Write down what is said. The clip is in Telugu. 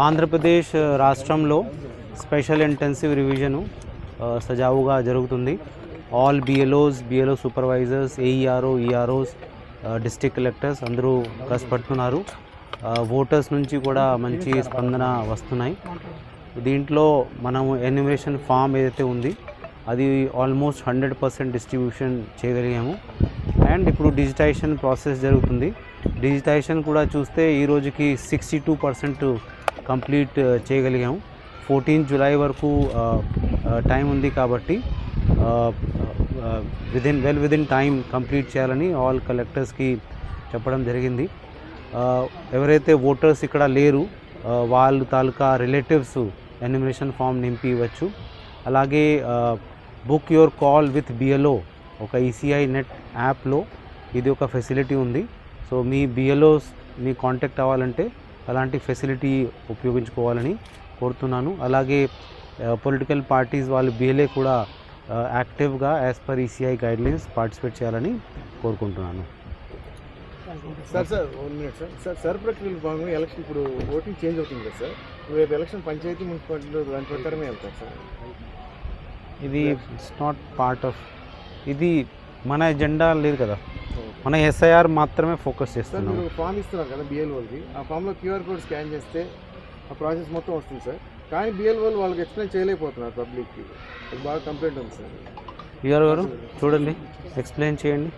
ఆంధ్రప్రదేశ్ రాష్ట్రంలో స్పెషల్ ఇంటెన్సివ్ రివిజను సజావుగా జరుగుతుంది. All BLO supervisors, AERO, EROs, district collectors అందరూ కష్టపడుతున్నారు. ఓటర్స్ నుంచి కూడా మంచి స్పందన వస్తున్నాయి. దీంట్లో మనం ఎన్యూమరేషన్ ఫామ్ ఏదైతే ఉంది అది ఆల్మోస్ట్ 100% డిస్ట్రిబ్యూషన్ చేయగలిగాము. అండ్ ఇప్పుడు డిజిటైజేషన్ ప్రాసెస్ జరుగుతుంది. డిజిటైజేషన్ కూడా చూస్తే ఈ రోజుకి 62% కంప్లీట్ చేయగలిగాము. 14 జూలై వరకు టైం ఉంది కాబట్టి విదిన్ టైం కంప్లీట్ చేయాలని ఆల్ కలెక్టర్స్కి చెప్పడం జరిగింది. ఎవరైతే ఓటర్స్ ఇక్కడ లేరు వాళ్ళు తాలూకా రిలేటివ్స్ ఎన్యూమరేషన్ ఫామ్ నింపి ఇవ్వచ్చు. అలాగే book your call with BLO ఒక ఈసీఐ నెట్ యాప్లో ఇది ఒక ఫెసిలిటీ ఉంది. సో మీ బిఎల్ఓస్ని కాంటాక్ట్ అవ్వాలంటే అలాంటి ఫెసిలిటీ ఉపయోగించుకోవాలని కోరుతున్నాను. అలాగే పొలిటికల్ పార్టీస్ వాళ్ళు బిఎల్ఏ కూడా యాక్టివ్గా as per ECI guidelines participate చేయాలని కోరుకుంటున్నాను. Sir 1 minute sir. సార్ ప్రక్రియలో భాగంగా ఎలక్షన్ ఇప్పుడు ఓటింగ్ చేంజ్ అవుతుంది కదా సార్, రేపు ఎలక్షన్ పంచాయతీ మున్సిపాలిటీలో దాని ప్రకారమే వెళ్తారు సార్. ఇది ఇట్స్ నాట్ పార్ట్ ఆఫ్ ఇది మన ఎజెండా లేదు కదా, మన ఎస్ఐఆర్ మాత్రమే ఫోకస్ చేస్తున్నాం. మీరు ఫామ్ ఇస్తున్నారు కదా బిఎల్ఓకి, ఆ ఫామ్లో క్యూఆర్ కోడ్ స్కాన్ చేస్తే ఆ ప్రాసెస్ మొత్తం వస్తుంది సార్. కానీ బిఎల్ఓలు వాళ్ళకి ఎక్స్ప్లెయిన్ చేయలేకపోతున్నారు పబ్లిక్కి, అది బాగా కంప్లైంట్ ఉంది సార్. గారు చూడండి, ఎక్స్ప్లెయిన్ చేయండి.